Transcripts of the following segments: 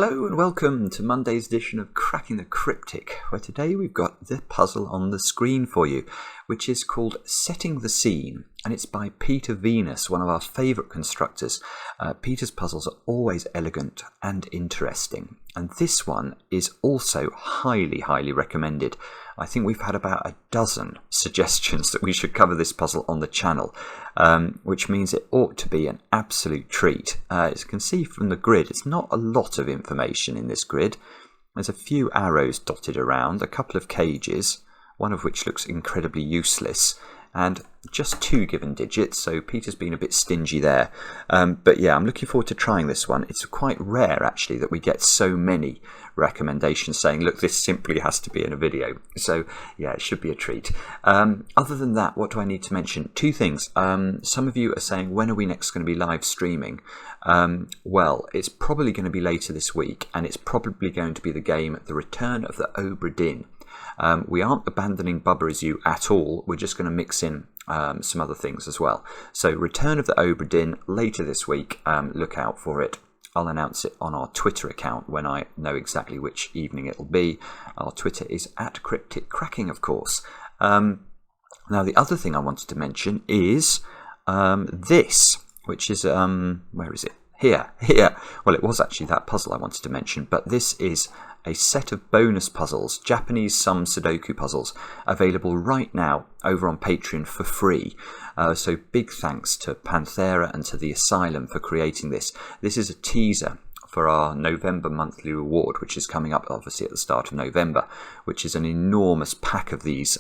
Hello and welcome to Monday's edition of Cracking the Cryptic, where today we've got the puzzle on the screen for you, which is called Setting the Scene, and it's by Peter Veenis, one of our favourite constructors. Peter's puzzles are always elegant and interesting, and this one is also highly recommended. I think we've had about a dozen suggestions that we should cover this puzzle on the channel, which means it ought to be an absolute treat. As you can see from the grid, it's not a lot of information in this grid. There's a few arrows dotted around, a couple of cages, one of which looks incredibly useless, and just 2 given digits, so Peter's been a bit stingy there. But yeah, I'm looking forward to trying this one. It's quite rare, actually, that we get so many recommendations saying, look, this simply has to be in a video. So yeah, it should be a treat. Other than that, what do I need to mention? 2 things. Some of you are saying, when are we next going to be live streaming? Well, it's probably going to be later this week, and it's probably going to be the game The Return of the Obra Dinn. We aren't abandoning Bubba Is You at all. We're just going to mix in some other things as well. So Return of the Obra Dinn later this week. Look out for it. I'll announce it on our Twitter account when I know exactly which evening it'll be. Our Twitter is @CrypticCracking, of course. Now, the other thing I wanted to mention is this, which is, where is it? Here. Well, it was actually that puzzle I wanted to mention, but this is a set of bonus puzzles, Japanese sum Sudoku puzzles, available right now over on Patreon for free. So big thanks to Panthera and to the Asylum for creating this. This is a teaser for our November monthly reward, which is coming up obviously at the start of November, which is an enormous pack of these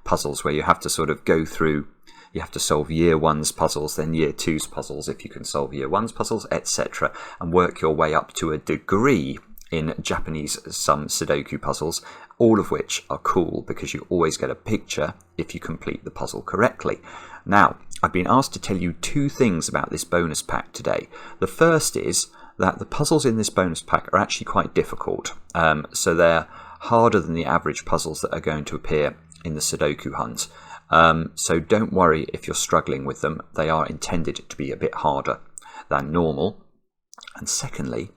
puzzles where you have to sort of go through. You have to solve year 1's puzzles, then year 2's puzzles, if you can solve year 1's puzzles, etc., and work your way up to a degree in Japanese sum Sudoku puzzles, all of which are cool because you always get a picture if you complete the puzzle correctly. Now, I've been asked to tell you 2 things about this bonus pack today. The first is that the puzzles in this bonus pack are actually quite difficult, so they're harder than the average puzzles that are going to appear in the Sudoku hunt. So don't worry if you're struggling with them. They are intended to be a bit harder than normal. And secondly,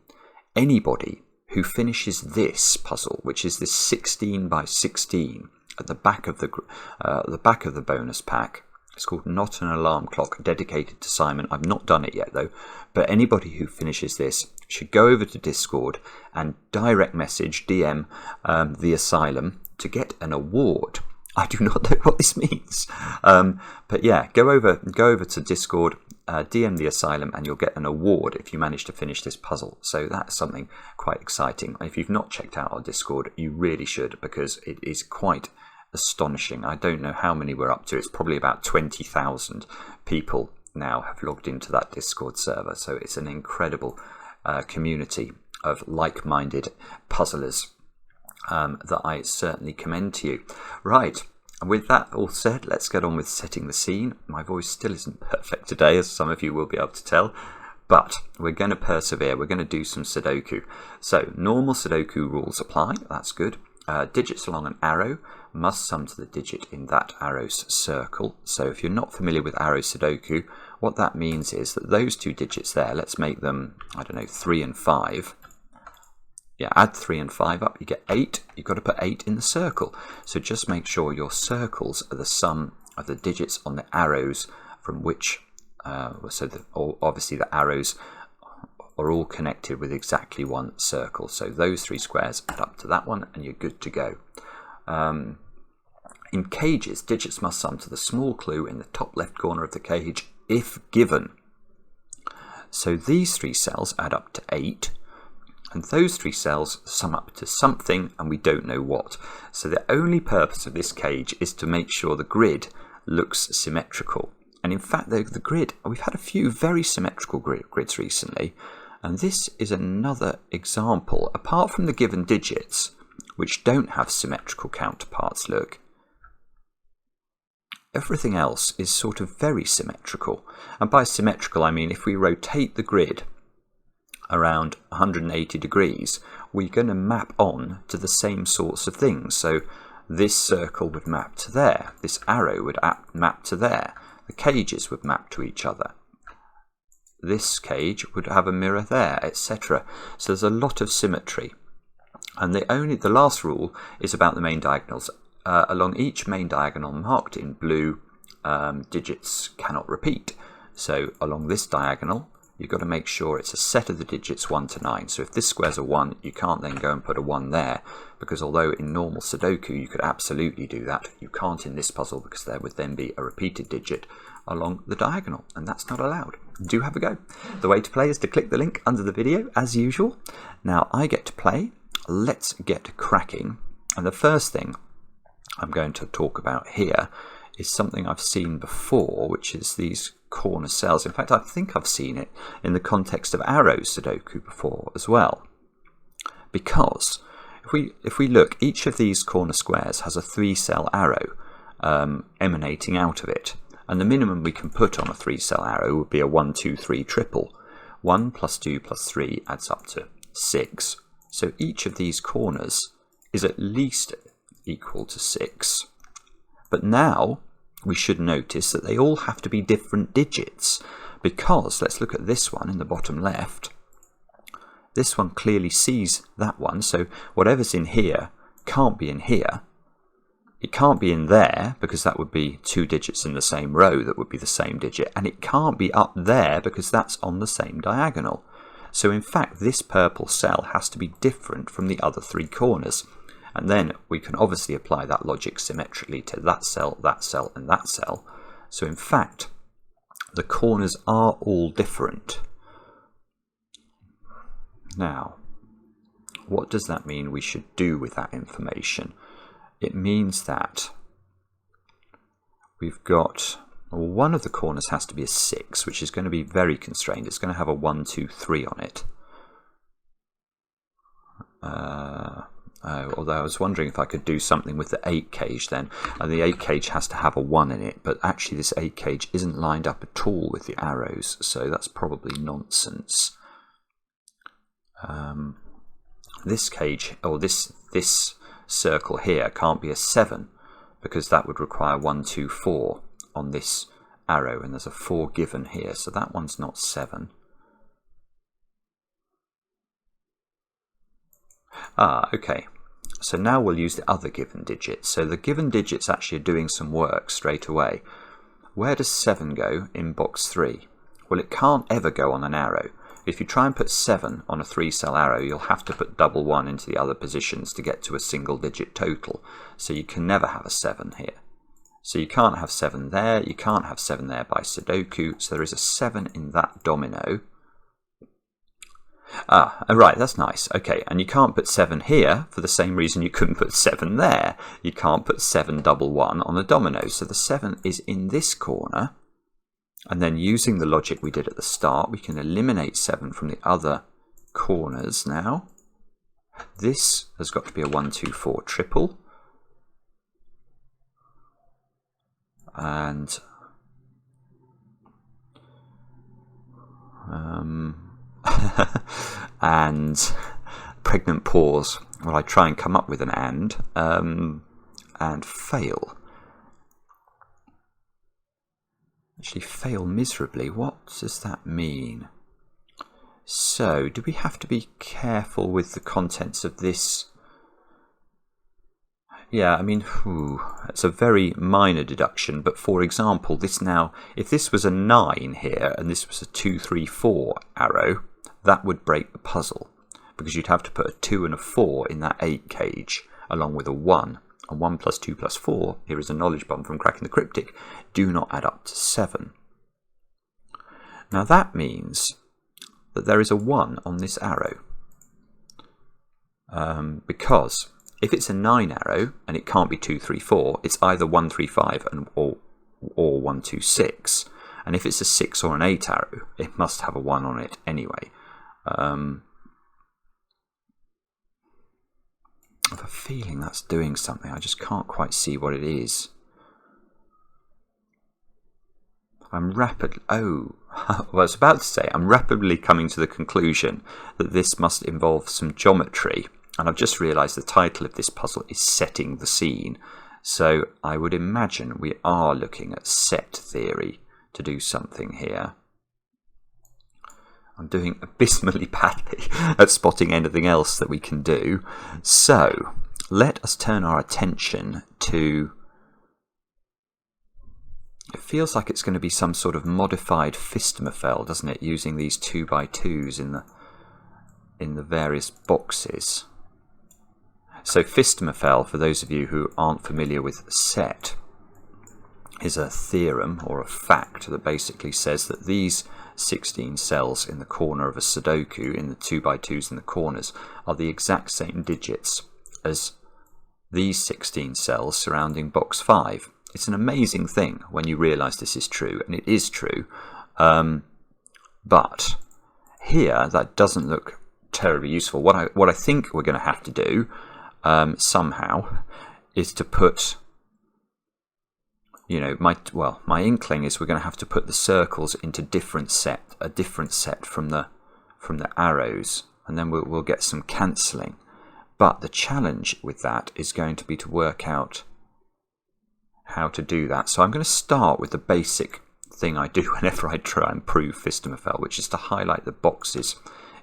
anybody who finishes this puzzle, which is this 16 by 16 at the back of the bonus pack, it's called Not an Alarm Clock, dedicated to Simon. I've not done it yet though, but anybody who finishes this should go over to Discord and direct message DM the Asylum to get an award. I do not know what this means, but yeah, go over to Discord, DM the Asylum, and you'll get an award if you manage to finish this puzzle. So that's something quite exciting. If you've not checked out our Discord, you really should, because it is quite astonishing. I don't know how many we're up to. It's probably about 20,000 people now have logged into that Discord server. So it's an incredible community of like-minded puzzlers that I certainly commend to you. Right, and with that all said, let's get on with setting the scene. My voice still isn't perfect today, as some of you will be able to tell, but we're going to persevere. We're going to do some Sudoku. So normal Sudoku rules apply. That's good. Digits along an arrow must sum to the digit in that arrow's circle. So if you're not familiar with arrow Sudoku, what that means is that those 2 digits there, let's make them, I don't know, 3 and 5. Yeah, add 3 and 5 up, you get 8. You've got to put 8 in the circle. So just make sure your circles are the sum of the digits on the arrows from which, obviously the arrows are all connected with exactly 1 circle. So those 3 squares add up to that one, and you're good to go. In cages, digits must sum to the small clue in the top left corner of the cage if given. So these 3 cells add up to 8. And those 3 cells sum up to something, and we don't know what. So the only purpose of this cage is to make sure the grid looks symmetrical. And in fact, the grid, we've had a few very symmetrical grids recently, and this is another example. Apart from the given digits, which don't have symmetrical counterparts, look, everything else is sort of very symmetrical. And by symmetrical, I mean if we rotate the grid around 180 degrees, we're going to map on to the same sorts of things. So this circle would map to there, this arrow would map to there, the cages would map to each other. this cage would have a mirror there, etc. So there's a lot of symmetry. And the last rule is about the main diagonals. Along each main diagonal marked in blue, digits cannot repeat. So along this diagonal, you've got to make sure it's a set of the digits 1 to 9. So if this square's a 1, you can't then go and put a 1 there, because although in normal Sudoku you could absolutely do that, you can't in this puzzle because there would then be a repeated digit along the diagonal, and that's not allowed. Do have a go. The way to play is to click the link under the video, as usual. Now I get to play. Let's get cracking. And the first thing I'm going to talk about here is something I've seen before, which is these corner cells. In fact, I think I've seen it in the context of arrow Sudoku before as well. Because if we look, each of these corner squares has a 3-cell arrow emanating out of it. And the minimum we can put on a 3-cell arrow would be a 1, 2, 3 triple. 1 plus 2 plus 3 adds up to 6. So each of these corners is at least equal to 6. But now we should notice that they all have to be different digits, because let's look at this one in the bottom left. This one clearly sees that one, so whatever's in here can't be in here. It can't be in there, because that would be 2 digits in the same row that would be the same digit, and it can't be up there because that's on the same diagonal. So in fact this purple cell has to be different from the other 3 corners. And then we can obviously apply that logic symmetrically to that cell, and that cell. So in fact, the corners are all different. Now, what does that mean we should do with that information? It means that we've got, well, one of the corners has to be a 6, which is going to be very constrained. It's going to have a 1, 2, 3 on it. Although I was wondering if I could do something with the 8 cage then, and the 8 cage has to have a 1 in it, but actually this 8 cage isn't lined up at all with the arrows, so that's probably nonsense. This cage, or this circle here can't be a 7, because that would require 1, 2, 4 on this arrow, and there's a 4 given here, so that one's not 7. Okay. So now we'll use the other given digits. So the given digits actually are doing some work straight away. Where does 7 go in box 3? Well, it can't ever go on an arrow. If you try and put 7 on a 3-cell arrow, you'll have to put double 1 into the other positions to get to a single digit total. So you can never have a 7 here. So you can't have 7 there, you can't have 7 there by Sudoku, so there is a 7 in that domino. Right, that's nice. Okay, and you can't put 7 here for the same reason you couldn't put 7 there. You can't put 7 double 1 on a domino. So the 7 is in this corner. And then using the logic we did at the start, we can eliminate 7 from the other corners now. This has got to be a 1, 2, 4 triple. And and pregnant pause while I try and come up with an and fail. Actually fail miserably. What does that mean? So do we have to be careful with the contents of this? Yeah, I mean, it's a very minor deduction, but for example, this now, if this was a 9 here and this was a 2, 3, 4 arrow, that would break the puzzle, because you'd have to put a 2 and a 4 in that 8 cage, along with a 1. And 1 plus 2 plus 4, here is a knowledge bomb from Cracking the Cryptic, do not add up to 7. Now that means that there is a 1 on this arrow, because if it's a 9 arrow and it can't be 2, 3, 4, it's either 1, 3, 5 or 1, 2, 6. And if it's a 6 or an 8 arrow, it must have a 1 on it anyway. I have a feeling that's doing something. I just can't quite see what it is. I'm rapidly coming to the conclusion that this must involve some geometry. And I've just realised the title of this puzzle is Setting the Scene. So I would imagine we are looking at set theory to do something here. I'm doing abysmally badly at spotting anything else that we can do. So let us turn our attention to... It feels like it's going to be some sort of modified Fistemafell, doesn't it? Using these 2x2s in the various boxes. So Fistemafell, for those of you who aren't familiar with set, is a theorem or a fact that basically says that these 16 cells in the corner of a Sudoku, in the 2x2s in the corners, are the exact same digits as these 16 cells surrounding box 5. It's an amazing thing when you realise this is true, and it is true. But here, that doesn't look terribly useful. What I think we're going to have to do somehow is to put, my inkling is we're going to have to put the circles into a different set from the arrows, and then we'll get some cancelling. But the challenge with that is going to be to work out how to do that. So I'm going to start with the basic thing I do whenever I try and prove Fistemafell, which is to highlight the boxes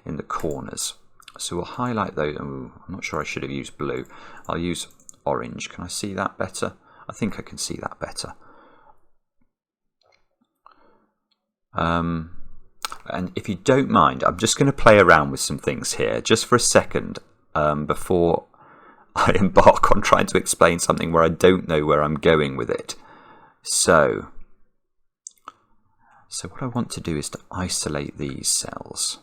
in the corners. So we'll highlight those. Ooh, I'm not sure I should have used blue. I'll use orange. Can I see that better? I think I can see that better. And if you don't mind, I'm just going to play around with some things here just for a second before I embark on trying to explain something where I don't know where I'm going with it. So what I want to do is to isolate these cells.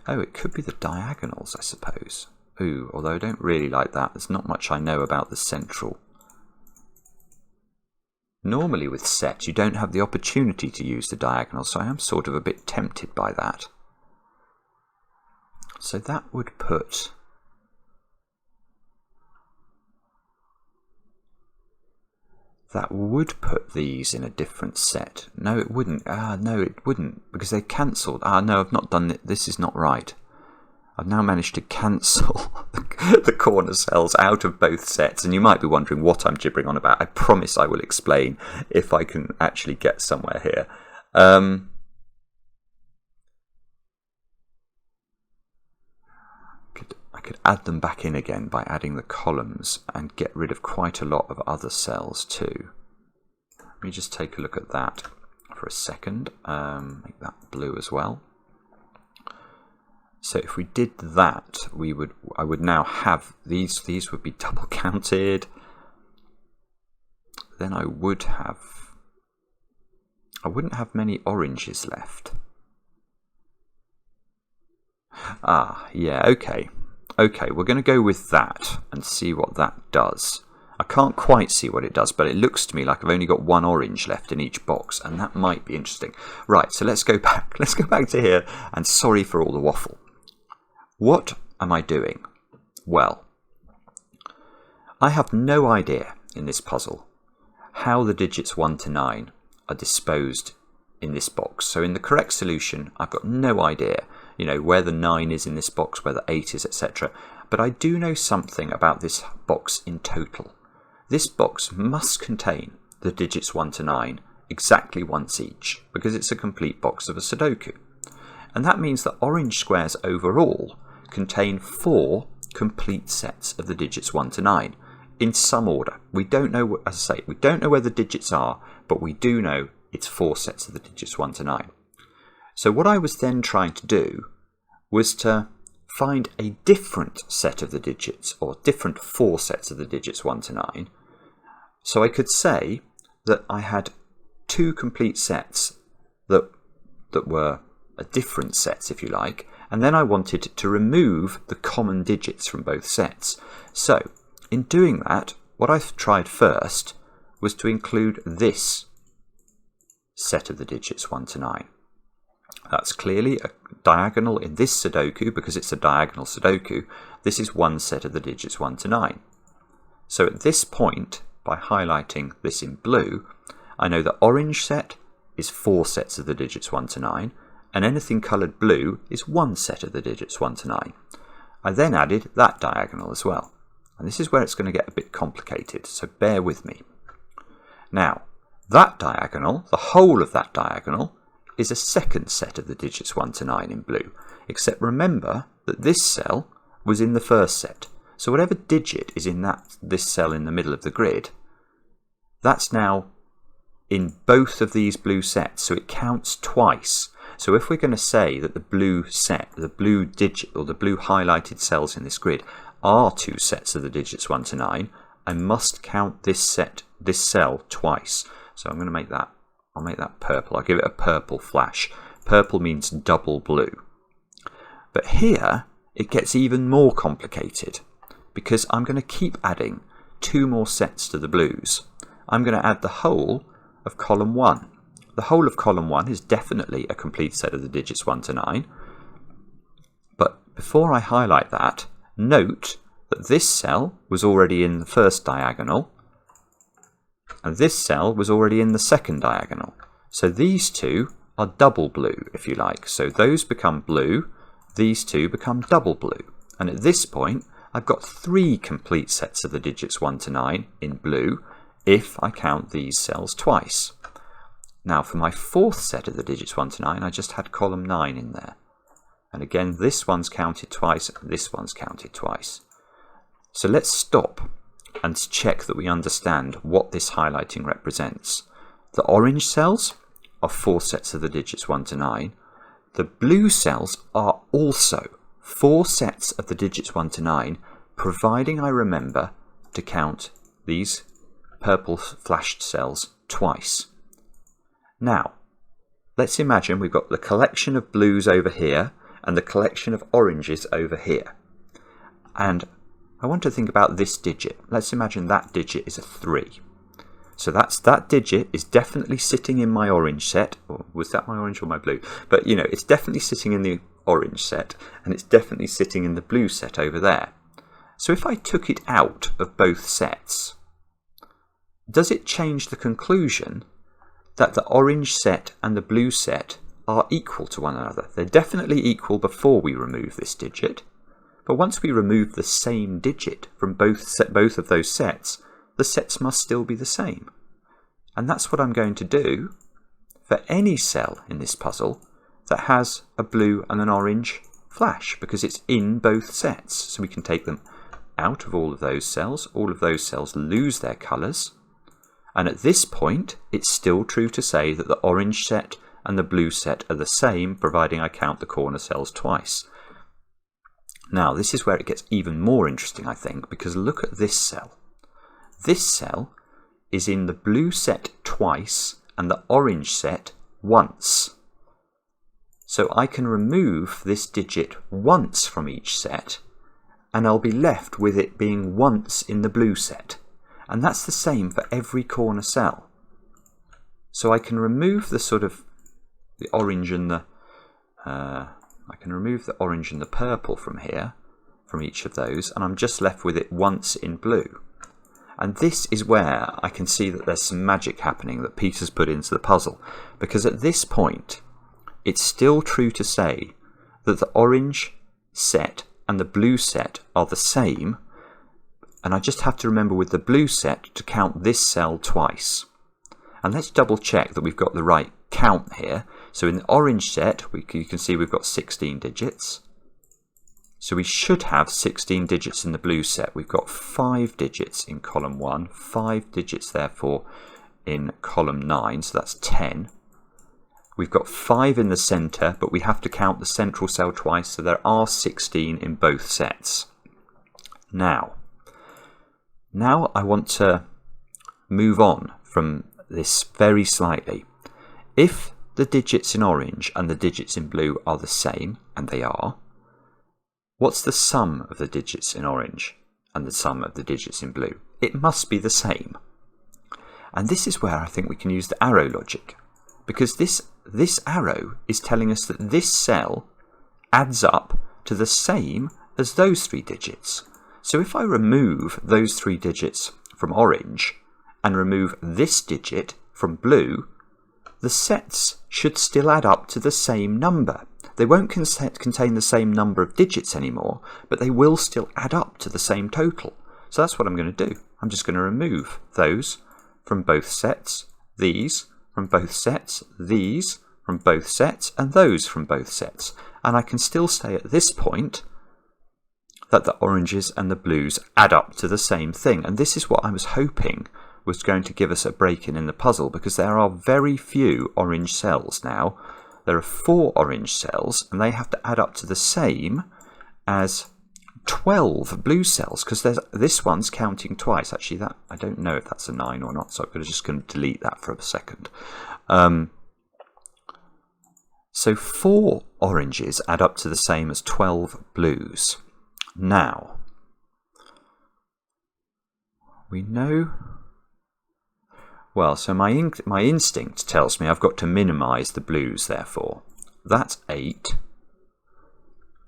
Oh, it could be the diagonals, I suppose. Ooh, although I don't really like that. There's not much I know about the central. Normally with set, you don't have the opportunity to use the diagonals, so I am sort of a bit tempted by that. So that would put... these in a different set. No, it wouldn't. No, it wouldn't, because they cancelled. No, I've not done it. This is not right. I've now managed to cancel the corner cells out of both sets, and you might be wondering what I'm gibbering on about. I promise I will explain if I can actually get somewhere here. I could add them back in again by adding the columns and get rid of quite a lot of other cells too. Let me just take a look at that for a second. Make that blue as well. So if we did that, I would now have these would be double counted. Then I wouldn't have many oranges left. Yeah, okay. Okay, we're going to go with that and see what that does. I can't quite see what it does, but it looks to me like I've only got one orange left in each box, and that might be interesting. Right, so let's go back. Let's go back to here, and sorry for all the waffle. What am I doing? Well, I have no idea in this puzzle how the digits 1 to 9 are disposed in this box. So in the correct solution, I've got no idea, where the 9 is in this box, where the 8 is, etc. But I do know something about this box in total. This box must contain the digits 1 to 9 exactly once each, because it's a complete box of a Sudoku. And that means that orange squares overall contain 4 complete sets of the digits 1 to 9 in some order. We don't know, as I say, we don't know where the digits are, but we do know it's 4 sets of the digits 1 to 9. So what I was then trying to do was to find a different set of the digits, or different 4 sets of the digits 1 to 9. So I could say that I had 2 complete sets that were different sets, if you like, and then I wanted to remove the common digits from both sets. So in doing that, what I tried first was to include this set of the digits 1 to 9. That's clearly a diagonal in this Sudoku, because it's a diagonal Sudoku. This is one set of the digits 1 to 9. So at this point, by highlighting this in blue, I know that orange set is 4 sets of the digits 1 to 9, and anything coloured blue is 1 set of the digits 1 to 9. I then added that diagonal as well. And this is where it's going to get a bit complicated, so bear with me. Now, that diagonal, the whole of that diagonal, is a second set of the digits 1 to 9 in blue, except remember that this cell was in the first set. So whatever digit is in this cell in the middle of the grid, that's now in both of these blue sets, so it counts twice. So if we're going to say that the blue set, the blue digit or the blue highlighted cells in this grid are two sets of the digits 1 to 9, I must count this cell twice. So I'm going to make that, I'll make that purple. I'll give it a purple flash. Purple means double blue. But here it gets even more complicated because I'm going to keep adding two more sets to the blues. I'm going to add the whole of column 1. The whole of column 1 is definitely a complete set of the digits 1 to 9. But before I highlight that, note that this cell was already in the first diagonal and this cell was already in the second diagonal. So these two are double blue, if you like. So those become blue, these two become double blue. And at this point, I've got 3 complete sets of the digits 1 to 9 in blue if I count these cells twice. Now for my fourth set of the digits 1 to 9, I just had column 9 in there. And again, this one's counted twice, and this one's counted twice. So let's stop and check that we understand what this highlighting represents. The orange cells are 4 sets of the digits 1 to 9. The blue cells are also 4 sets of the digits 1 to 9, providing I remember to count these purple flashed cells twice. Now, let's imagine we've got the collection of blues over here and the collection of oranges over here. And I want to think about this digit. Let's imagine that digit is a 3. So that digit is definitely sitting in my orange set. Or was that my orange or my blue? But you know, it's definitely sitting in the orange set and it's definitely sitting in the blue set over there. So if I took it out of both sets, does it change the conclusion that the orange set and the blue set are equal to one another? They're definitely equal before we remove this digit. But once we remove the same digit from both of those sets, the sets must still be the same. And that's what I'm going to do for any cell in this puzzle that has a blue and an orange flash, because it's in both sets. So we can take them out of all of those cells. All of those cells lose their colours. And at this point, it's still true to say that the orange set and the blue set are the same, providing I count the corner cells twice. Now, this is where it gets even more interesting, I think, because look at this cell. This cell is in the blue set twice and the orange set once. So I can remove this digit once from each set, and I'll be left with it being once in the blue set. And that's the same for every corner cell. So I can remove the sort of the orange and the purple from here, from each of those, and I'm just left with it once in blue. And this is where I can see that there's some magic happening that Peter's put into the puzzle, because at this point it's still true to say that the orange set and the blue set are the same, and I just have to remember with the blue set to count this cell twice. And let's double check that we've got the right count here. So in the orange set, you can see we've got 16 digits. So we should have 16 digits in the blue set. We've got 5 digits in column 1, 5 digits therefore in column 9, so that's 10. We've got 5 in the centre, but we have to count the central cell twice, so there are 16 in both sets. Now I want to move on from this very slightly. If the digits in orange and the digits in blue are the same, and they are, what's the sum of the digits in orange and the sum of the digits in blue? It must be the same. And this is where I think we can use the arrow logic, because this arrow is telling us that this cell adds up to the same as those 3 digits. So if I remove those 3 digits from orange and remove this digit from blue, the sets should still add up to the same number. They won't contain the same number of digits anymore, but they will still add up to the same total. So that's what I'm going to do. I'm just going to remove those from both sets, these from both sets, these from both sets and those from both sets. And I can still say at this point that the oranges and the blues add up to the same thing. And this is what I was hoping was going to give us a break in the puzzle, because there are very few orange cells now. There are 4 orange cells, and they have to add up to the same as 12 blue cells, because this one's counting twice. Actually, that I don't know if that's a 9 or not, so I'm just going to delete that for a second. So 4 oranges add up to the same as 12 blues. Now, we know... Well, so my instinct tells me I've got to minimise the blues, therefore. That's 8.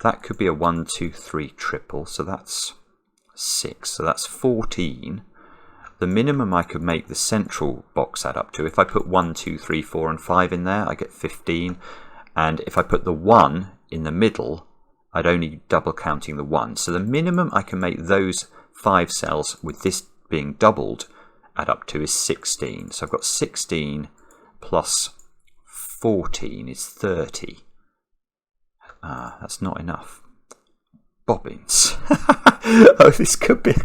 That could be a 1, 2, 3 triple, so that's 6. So that's 14. The minimum I could make the central box add up to, if I put 1, 2, 3, 4 and 5 in there, I get 15. And if I put the 1 in the middle, I'd only double counting the 1. So the minimum I can make those 5 cells with this being doubled add up to is 16. So I've got 16 plus 14 is 30. That's not enough. Bobbins. Oh, this could be a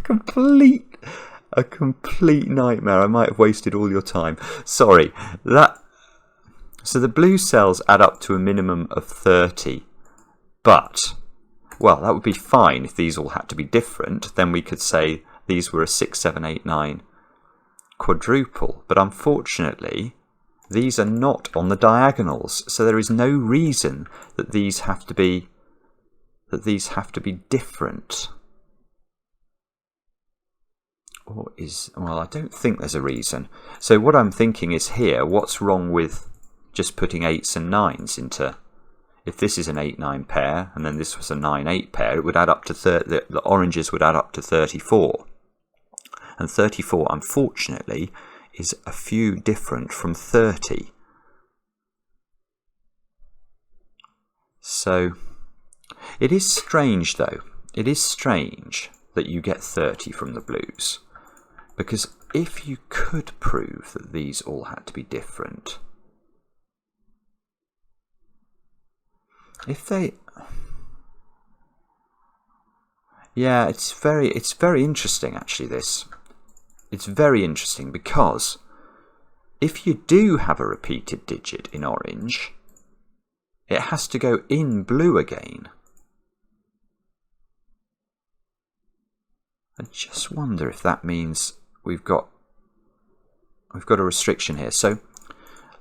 complete nightmare. I might have wasted all your time. Sorry. So the blue cells add up to a minimum of 30. But, well, that would be fine if these all had to be different. Then we could say these were a 6, 7, 8, 9 quadruple. But unfortunately, these are not on the diagonals. So there is no reason that these have to be different. Or well, I don't think there's a reason. So what I'm thinking is here, what's wrong with just putting 8s and 9s into... If this is an 8-9 pair, and then this was a 9-8 pair, it would add up to the oranges would add up to 34. And 34, unfortunately, is a few different from 30. So, it is strange though. It is strange that you get 30 from the blues. Because if you could prove that these all had to be different... If they... Yeah, it's very interesting actually, this. It's very interesting because if you do have a repeated digit in orange, it has to go in blue again. I just wonder if that means we've got a restriction here. So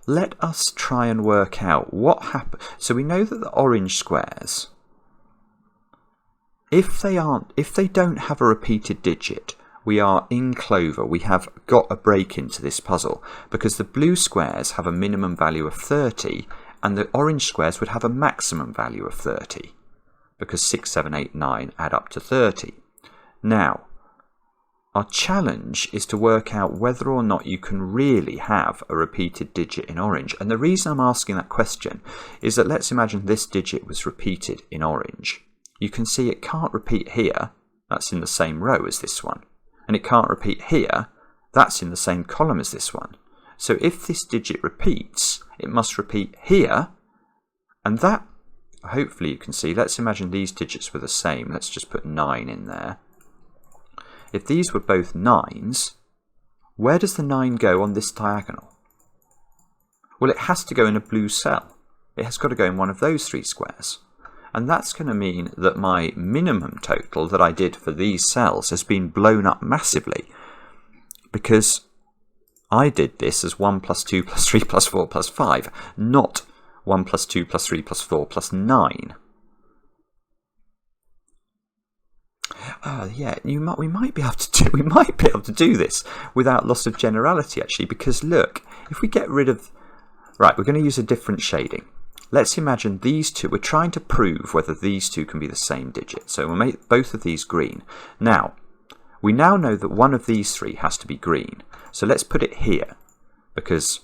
let us try and work out what happened. So we know that the orange squares, if they don't have a repeated digit, we are in clover. We have got a break into this puzzle because the blue squares have a minimum value of 30 and the orange squares would have a maximum value of 30 because 6, 7, 8, 9 add up to 30. Now, our challenge is to work out whether or not you can really have a repeated digit in orange. And the reason I'm asking that question is that let's imagine this digit was repeated in orange. You can see it can't repeat here. That's in the same row as this one. And it can't repeat here. That's in the same column as this one. So if this digit repeats, it must repeat here. And that, hopefully you can see, let's imagine these digits were the same. Let's just put 9 in there. If these were both 9s, where does the 9 go on this diagonal? Well, it has to go in a blue cell. It has got to go in one of those 3 squares. And that's going to mean that my minimum total that I did for these cells has been blown up massively. Because I did this as 1 plus 2 plus 3 plus 4 plus 5, not 1 plus 2 plus 3 plus 4 plus 9. Yeah, we might be able to do this without loss of generality actually, because look, if we get rid of... Right, we're going to use a different shading. Let's imagine these two. We're trying to prove whether these two can be the same digit. So we'll make both of these green. Now, we now know that one of these 3 has to be green. So let's put it here, because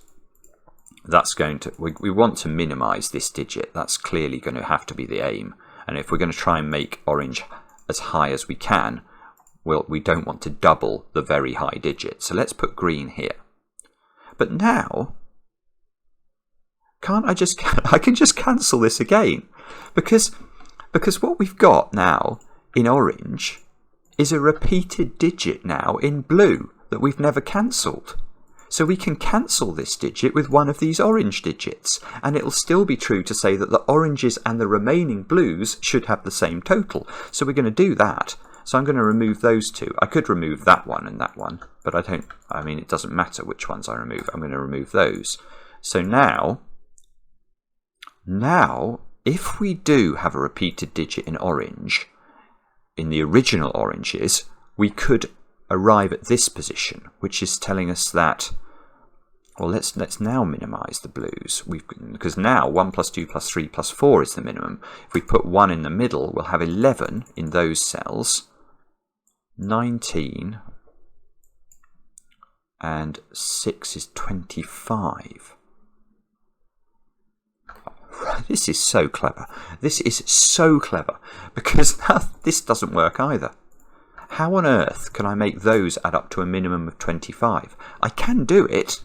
that's going to... We want to minimize this digit. That's clearly going to have to be the aim. And if we're going to try and make orange as high as we can, well, we don't want to double the very high digit. So let's put green here. But now, can't I just, I can just cancel this again. Because what we've got now in orange is a repeated digit now in blue that we've never cancelled. So we can cancel this digit with one of these orange digits, and it'll still be true to say that the oranges and the remaining blues should have the same total. So we're going to do that. So I'm going to remove those two. I could remove that one and that one, but I mean, it doesn't matter which ones I remove. I'm going to remove those. So now, if we do have a repeated digit in orange, in the original oranges, we could arrive at this position, which is telling us that, well, let's now minimize the blues, because now 1 plus 2 plus 3 plus 4 is the minimum. If we put 1 in the middle, we'll have 11 in those cells, 19, and 6 is 25. This is so clever. This is so clever, because this doesn't work either. How on earth can I make those add up to a minimum of 25? I can do it.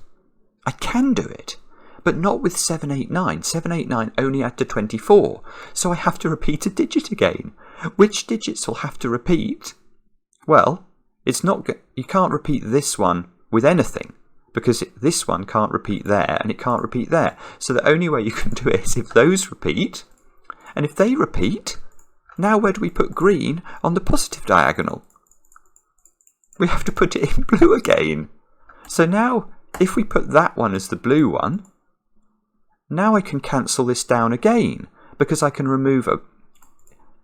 I can do it. But not with 789. 789 only add to 24. So I have to repeat a digit again. Which digits will have to repeat? Well, it's not. You can't repeat this one with anything, because this one can't repeat there and it can't repeat there. So the only way you can do it is if those repeat. And if they repeat, now where do we put green on the positive diagonal? We have to put it in blue again. So now, if we put that one as the blue one, now I can cancel this down again, because I can remove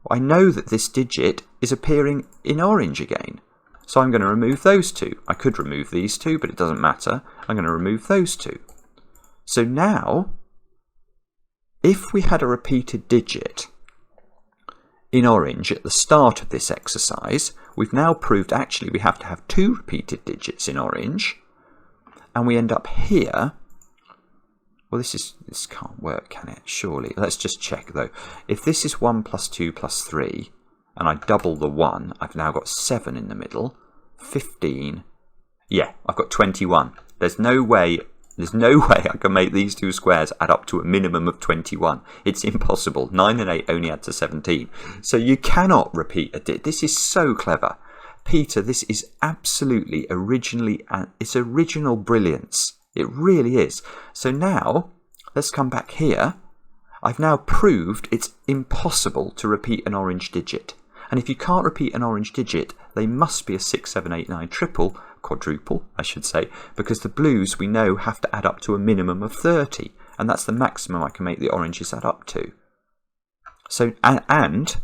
I know that this digit is appearing in orange again. So I'm going to remove those two. I could remove these two, but it doesn't matter. I'm going to remove those two. So now, if we had a repeated digit in orange at the start of this exercise, we've now proved actually we have to have 2 repeated digits in orange, and we end up here. Well, this can't work, can it? Surely. Let's just check though. If this is 1 plus 2 plus 3, and I double the 1, I've now got 7 in the middle, 15. Yeah, I've got 21. There's no way I can make these two squares add up to a minimum of 21. It's impossible. 9 and 8 only add to 17. So you cannot repeat a digit. This is so clever. Peter, this is absolutely it's original brilliance. It really is. So now, let's come back here. I've now proved it's impossible to repeat an orange digit. And if you can't repeat an orange digit, they must be a 6, 7, 8, 9 quadruple, I should say, because the blues we know have to add up to a minimum of 30, and that's the maximum I can make the oranges add up to. So, and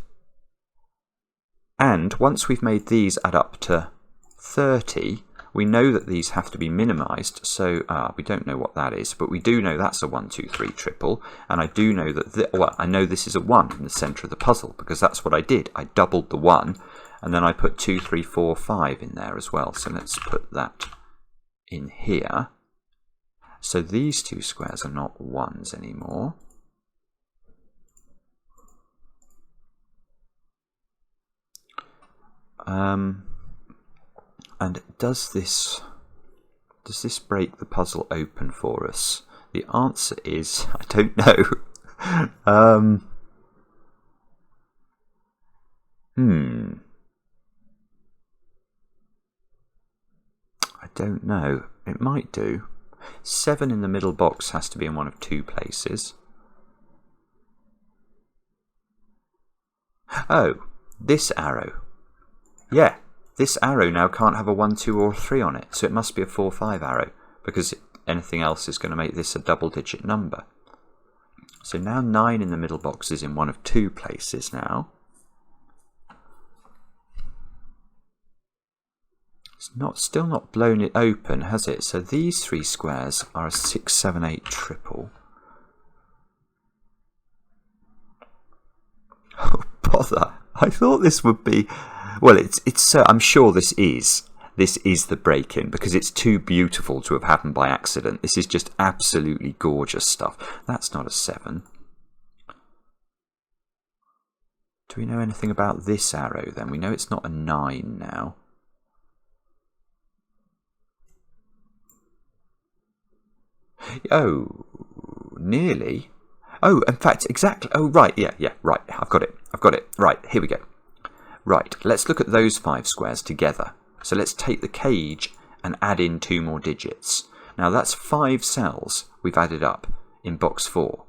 once we've made these add up to 30, we know that these have to be minimized, so we don't know what that is, but we do know that's a 1, 2, 3 triple, and I do know that, well, I know this is a 1 in the center of the puzzle, because that's what I did. I doubled the 1, and then I put 2, 3, 4, 5 in there as well, so let's put that in here. So these two squares are not 1s anymore. And does this break the puzzle open for us? The answer is, I don't know. I don't know. It might do. 7 in the middle box has to be in one of 2 places. Oh, this arrow. Yeah. This arrow now can't have a 1, 2 or 3 on it, so it must be a 4, 5 arrow, because anything else is going to make this a double-digit number. So now 9 in the middle box is in one of 2 places now. It's still not blown it open, has it? So these 3 squares are a 6, 7, 8 triple. Oh, bother. I thought this would be... Well, it's so. I'm sure this is the break-in, because it's too beautiful to have happened by accident. This is just absolutely gorgeous stuff. That's not a 7. Do we know anything about this arrow then? We know it's not a 9 now. Oh, nearly. Oh, in fact, exactly. Oh, right. Yeah, right. I've got it. Right, here we go. Right, let's look at those 5 squares together. So let's take the cage and add in 2 more digits. Now that's 5 cells we've added up in box 4.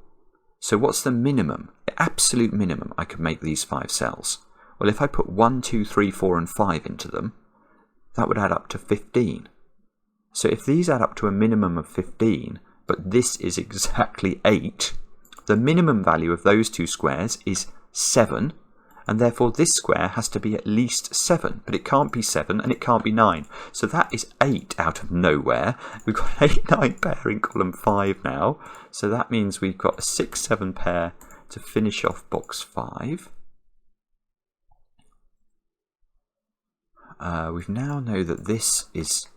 So what's the minimum, the absolute minimum I could make these 5 cells? Well, if I put 1, 2, 3, 4 and 5 into them, that would add up to 15. So if these add up to a minimum of 15, but this is exactly 8, the minimum value of those 2 squares is 7, and therefore this square has to be at least 7, but it can't be 7 and it can't be 9. So that is 8 out of nowhere. We've got an 8, 9 pair in column 5 now. So that means we've got a 6, 7 pair to finish off box 5. We now know that this is...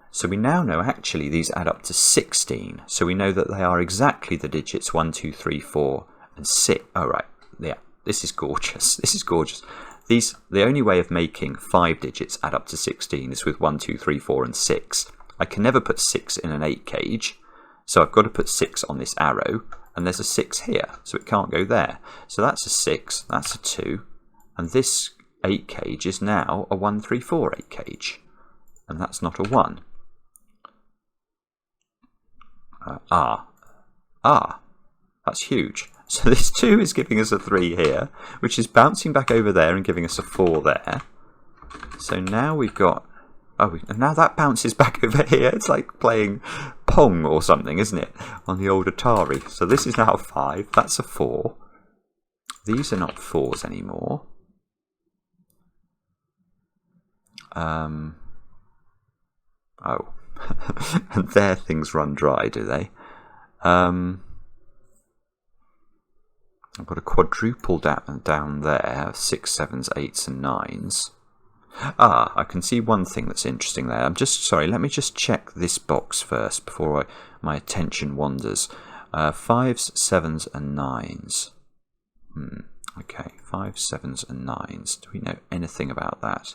So we now know actually these add up to 16. So we know that they are exactly the digits 1, 2, 3, 4 and 6. Oh, right. Yeah. This is gorgeous. This is gorgeous. The only way of making 5 digits add up to 16 is with 1, 2, 3, 4 and 6. I can never put 6 in an 8 cage, so I've got to put 6 on this arrow, and there's a 6 here, so it can't go there. So that's a 6, that's a 2, and this 8 cage is now a 1, 3, 4 8 cage, and that's not a 1. That's huge. So this 2 is giving us a 3 here, which is bouncing back over there and giving us a 4 there. So now we've got... Oh, and now that bounces back over here. It's like playing Pong or something, isn't it? On the old Atari. So this is now a 5. That's a 4. These are not 4s anymore. Oh. And there things run dry, do they? I've got a quadruple down there, 6, 7s, 8s and 9s. I can see one thing that's interesting there. Sorry, let me just check this box first before my attention wanders. 5s, 7s and 9s. Okay, 5s, 7s and 9s. Do we know anything about that?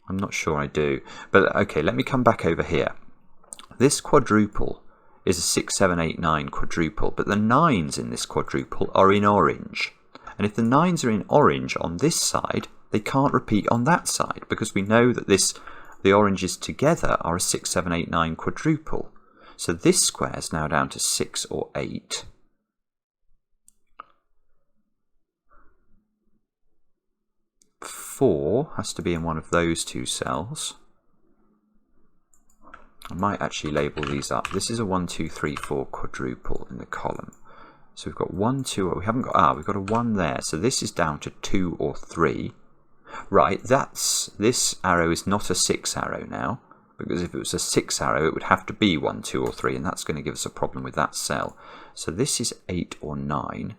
I'm not sure I do. But okay, let me come back over here. This quadruple is a 6, 7, 8, 9 quadruple, but the 9s in this quadruple are in orange. And if the 9s are in orange on this side, they can't repeat on that side, because we know that the oranges together are a 6, 7, 8, 9 quadruple. So this square is now down to 6 or 8. Four has to be in one of those 2 cells. I might actually label these up. This is a 1, 2, 3, 4 quadruple in the column. So we've got 1, 2, we haven't got, we've got a 1 there. So this is down to 2 or 3. Right, this arrow is not a 6 arrow now, because if it was a 6 arrow, it would have to be 1, 2 or 3, and that's going to give us a problem with that cell. So this is 8 or 9.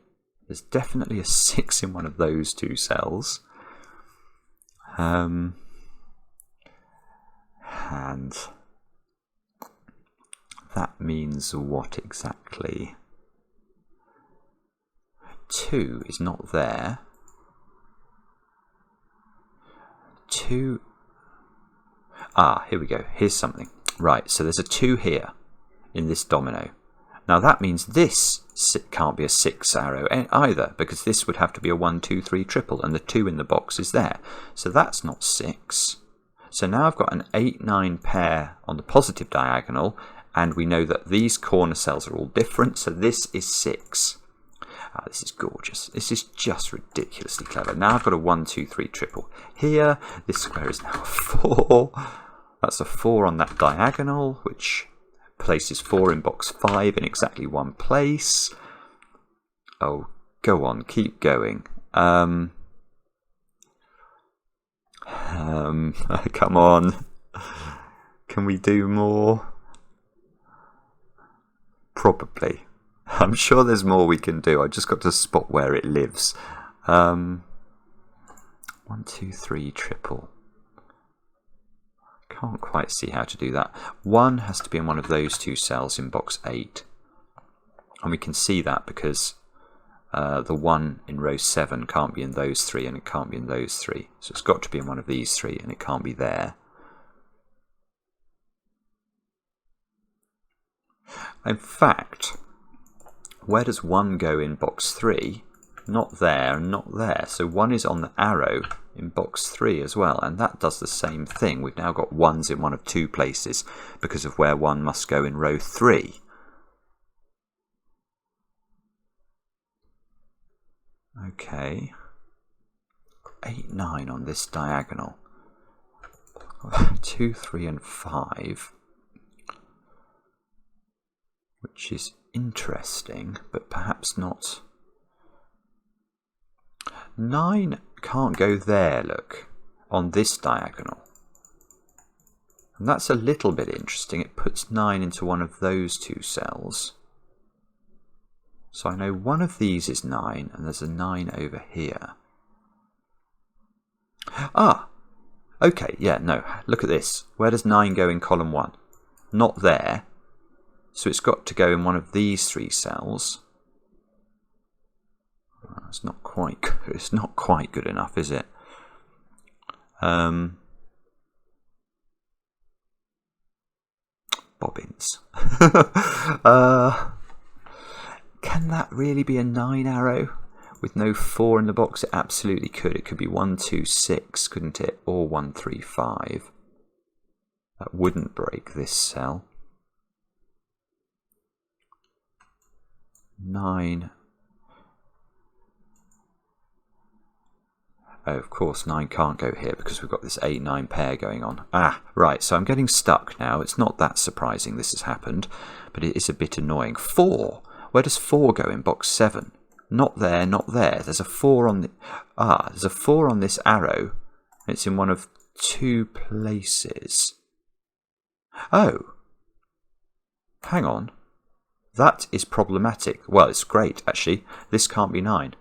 There's definitely a 6 in one of those 2 cells. And that means what exactly? 2 is not there. 2... here we go. Here's something. Right, so there's a 2 here in this domino. Now that means this can't be a 6 arrow either, because this would have to be a 1, 2, 3 triple, and the 2 in the box is there. So that's not 6. So now I've got an 8, 9 pair on the positive diagonal, and we know that these corner cells are all different, so this is 6. This is gorgeous. This is just ridiculously clever. Now I've got a 1, 2, 3 triple. Here, this square is now a 4. That's a 4 on that diagonal, which places 4 in box 5 in exactly one place. Oh, go on, keep going. Come on. Can we do more? Probably. I'm sure there's more we can do. I just got to spot where it lives. 1, 2, 3 triple. Can't quite see how to do that. 1 has to be in one of those 2 cells in box 8. And we can see that because the 1 in row 7 can't be in those 3 and it can't be in those 3. So it's got to be in one of these 3 and it can't be there. In fact, where does 1 go in box 3? Not there and not there. So 1 is on the arrow in box 3 as well, and that does the same thing. We've now got 1s in one of 2 places because of where 1 must go in row 3. Okay. 8, 9 on this diagonal. 2, 3 and 5. Which is interesting, but perhaps not. 9 can't go there, look, on this diagonal. And that's a little bit interesting. It puts 9 into one of those 2 cells. So I know one of these is 9, and there's a 9 over here. Ah! Okay, yeah, no, look at this. Where does 9 go in column 1? Not there. So it's got to go in one of these 3 cells. It's not quite good enough, is it? Bobbins. Can that really be a 9 arrow with no 4 in the box? It absolutely could. It could be 1, 2, 6, couldn't it? Or 1, 3, 5. That wouldn't break this cell. 9. Oh, of course, 9 can't go here because we've got this 8-9 pair going on. Ah, right, so I'm getting stuck now. It's not that surprising this has happened, but it is a bit annoying. 4. Where does 4 go in box 7? Not there, not there. There's a 4 on the... Ah, there's a 4 on this arrow. It's in one of 2 places. Oh. Hang on. That is problematic. Well, it's great, actually. This can't be 9.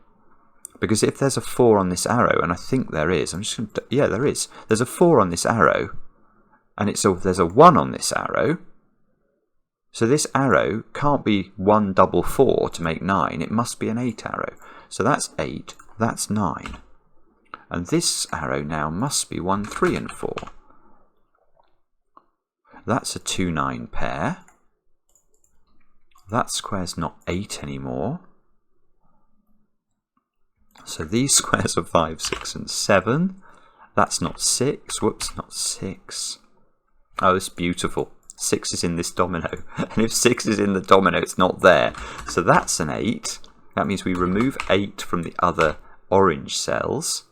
Because if there's a 4 on this arrow, and I think there is, I'm just going to... Yeah, there is. There's a 4 on this arrow, and there's a 1 on this arrow. So this arrow can't be 1 double 4 to make 9. It must be an 8 arrow. So that's 8, that's 9. And this arrow now must be 1, 3 and 4. That's a 2, 9 pair. That square's not 8 anymore. So these squares are 5, 6 and 7. That's not 6. Whoops, not 6. Oh, it's beautiful. 6 is in this domino. And if 6 is in the domino, it's not there. So that's an 8. That means we remove 8 from the other orange cells.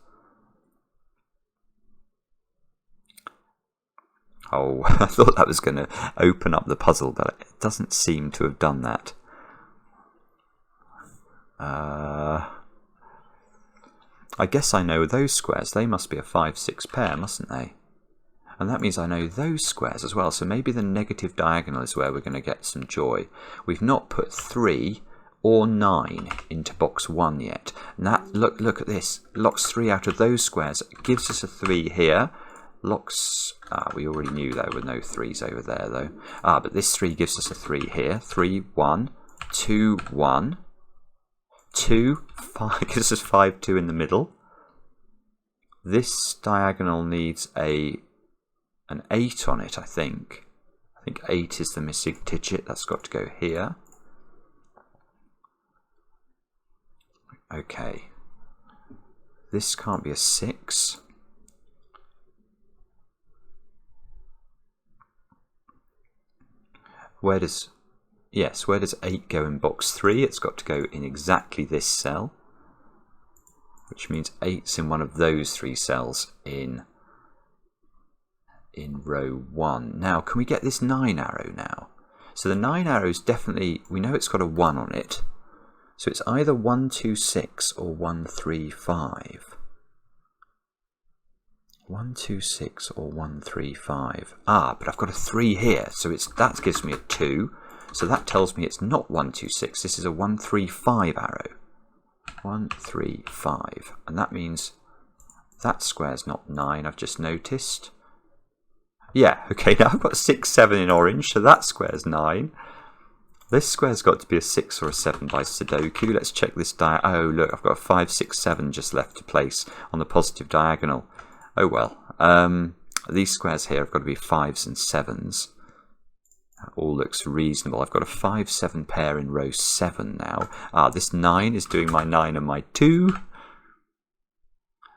Oh, I thought that was going to open up the puzzle, but it doesn't seem to have done that. I guess I know those squares. They must be a 5, 6 pair, mustn't they? And that means I know those squares as well. So maybe the negative diagonal is where we're going to get some joy. We've not put 3 or 9 into box 1 yet. And that, look at this. Locks 3 out of those squares. It gives us a 3 here. Locks... we already knew there were no 3s over there, though. But this 3 gives us a 3 here. 3, 1, 2, 1. 2, 5, gives us 5, 2 in the middle. This diagonal needs an 8 on it, I think. I think 8 is the missing digit. That's got to go here. Okay. This can't be a 6. Where does 8 go in box 3? It's got to go in exactly this cell, which means 8's in one of those 3 cells in row 1. Now, can we get this 9 arrow now? So the 9 arrow is definitely, we know it's got a 1 on it, so it's either 1, 2, 6 or 1, 3, 5. 1, 2, 6 or 1, 3, 5. But I've got a 3 here, so that gives me a 2. So that tells me it's not 1, 2, 6. This is a 1, 3, 5 arrow. 1, 3, 5. And that means that square's not 9, I've just noticed. Yeah, okay, now I've got 6, 7 in orange, so that square's 9. This square's got to be a 6 or a 7 by Sudoku. Let's check this oh, look, I've got a 5, 6, 7 just left to place on the positive diagonal. Oh well. These squares here have got to be 5s and 7s. That all looks reasonable. I've got a 5-7 pair in row 7 now. This 9 is doing my 9 and my 2.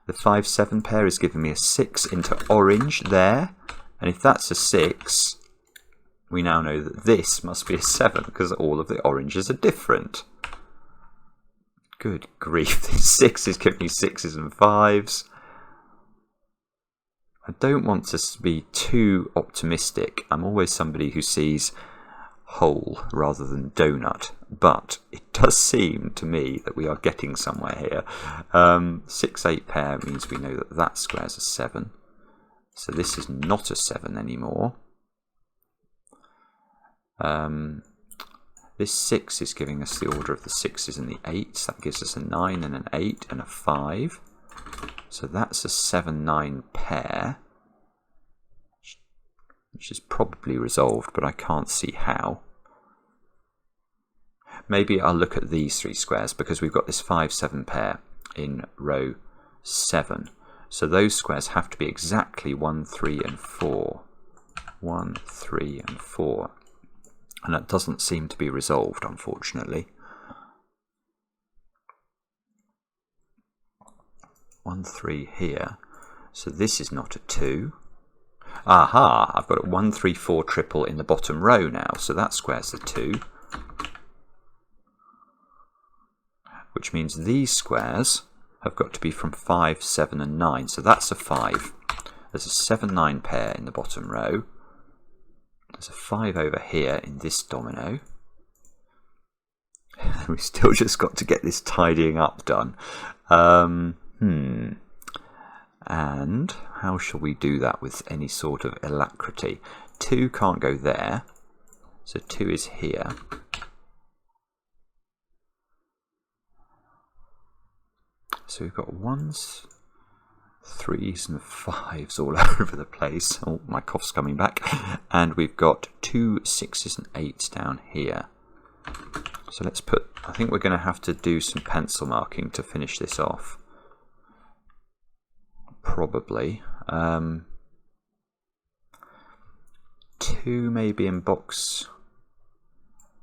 The 5-7 pair is giving me a 6 into orange there. And if that's a 6, we now know that this must be a 7 because all of the oranges are different. Good grief, this 6 is giving me 6s and 5s. I don't want to be too optimistic. I'm always somebody who sees whole rather than donut, but it does seem to me that we are getting somewhere here. 6-8 pair means we know that that square's a 7. So this is not a 7 anymore. This 6 is giving us the order of the 6s and the 8s. That gives us a 9 and an 8 and a 5. So that's a 7-9 pair, which is probably resolved, but I can't see how. Maybe I'll look at these 3 squares because we've got this 5-7 pair in row 7. So those squares have to be exactly 1, 3 and 4. 1, 3 and 4. And that doesn't seem to be resolved, unfortunately. 1, 3 here. So this is not a 2. Aha! I've got a 1, 3, 4 triple in the bottom row now. So that square's a 2. Which means these squares have got to be from 5, 7 and 9. So that's a 5. There's a 7-9 pair in the bottom row. There's a 5 over here in this domino. We've still just got to get this tidying up done. And how shall we do that with any sort of alacrity? 2 can't go there. So 2 is here. So we've got 1s, 3s and 5s all over the place. Oh, my cough's coming back. And we've got 2 6s and 8s down here. So let's put, I think we're going to have to do some pencil marking to finish this off. Probably. 2 maybe in box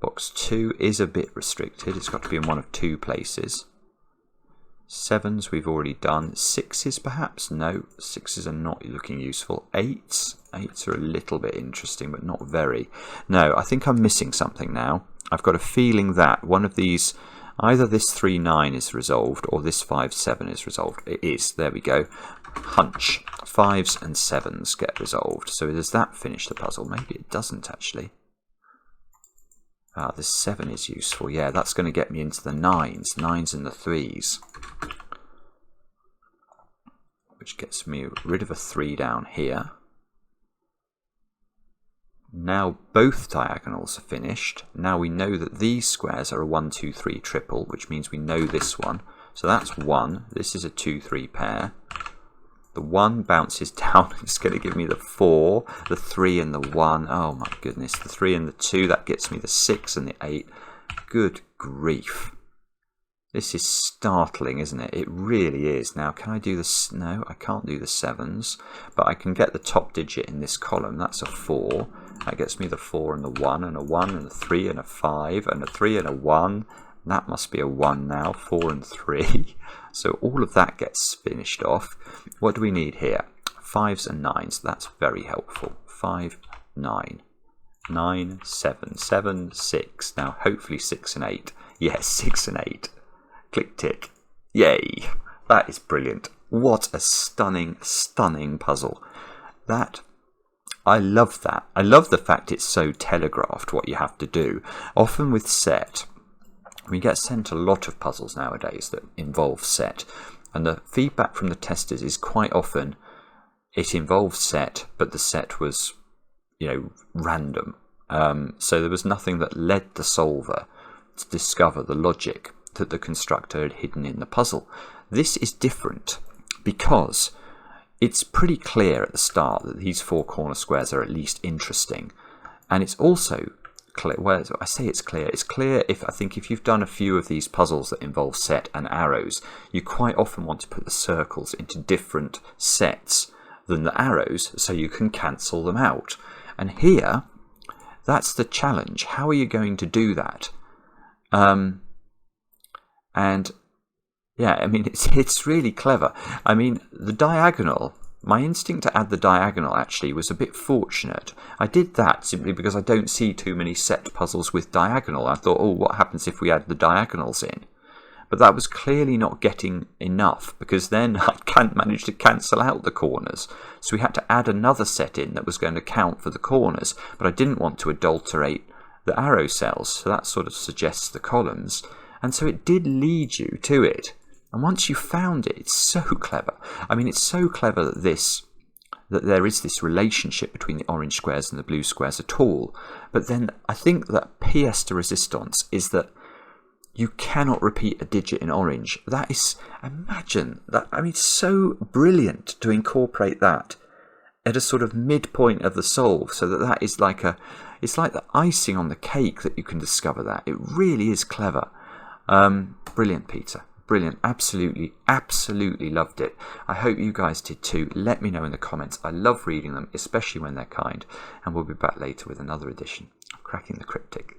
2 is a bit restricted. It's got to be in one of 2 places. 7s we've already done. 6s perhaps? No, 6s are not looking useful. 8s are a little bit interesting, but not very. No, I think I'm missing something now. I've got a feeling that one of these, either this 3-9 is resolved or this 5-7 is resolved. It is, there we go. Hunch. 5s and 7s get resolved. So does that finish the puzzle? Maybe it doesn't actually. This 7 is useful. Yeah, that's going to get me into the 9s. 9s and the 3s. Which gets me rid of a 3 down here. Now both diagonals are finished. Now we know that these squares are a 1, 2, 3 triple, which means we know this one. So that's 1. This is a 2, 3 pair. The 1 bounces down. It's going to give me the 4, the 3 and the 1. Oh my goodness. The 3 and the 2. That gets me the 6 and the 8. Good grief. This is startling, isn't it? It really is. Now, can I do this? No, I can't do the 7s. But I can get the top digit in this column. That's a 4. That gets me the 4 and the 1 and a 1 and a 3 and a 5 and a 3 and a 1. That must be a 1 now. 4 and 3. So all of that gets finished off. What do we need here? 5s and 9s. That's very helpful. 5, 9. 9, 7, 7, 6. Now hopefully 6 and 8. Yes, 6 and 8. Click tick. Yay. That is brilliant. What a stunning, stunning puzzle. I love that. I love the fact it's so telegraphed what you have to do. Often with set, we get sent a lot of puzzles nowadays that involve set. And the feedback from the testers is quite often it involves set, but the set was, random. So there was nothing that led the solver to discover the logic that the constructor had hidden in the puzzle. This is different because it's pretty clear at the start that these 4 corner squares are at least interesting. And it's also clear, well, I say it's clear if you've done a few of these puzzles that involve set and arrows, you quite often want to put the circles into different sets than the arrows so you can cancel them out. And here, that's the challenge. How are you going to do that? And yeah, I mean, it's really clever. I mean, the diagonal, my instinct to add the diagonal actually was a bit fortunate. I did that simply because I don't see too many set puzzles with diagonal. I thought, oh, what happens if we add the diagonals in? But that was clearly not getting enough, because then I can't manage to cancel out the corners. So we had to add another set in that was going to count for the corners, but I didn't want to adulterate the arrow cells, so that sort of suggests the columns. And so it did lead you to it. And once you found it, it's so clever. I mean, it's so clever that there is this relationship between the orange squares and the blue squares at all. But then I think that pièce de résistance is that you cannot repeat a digit in orange. That is, imagine that. I mean, it's so brilliant to incorporate that at a sort of midpoint of the solve, so that is like it's like the icing on the cake that you can discover that. It really is clever. Brilliant, Peter. Brilliant. Absolutely, absolutely loved it. I hope you guys did too. Let me know in the comments. I love reading them, especially when they're kind. And we'll be back later with another edition of Cracking the Cryptic.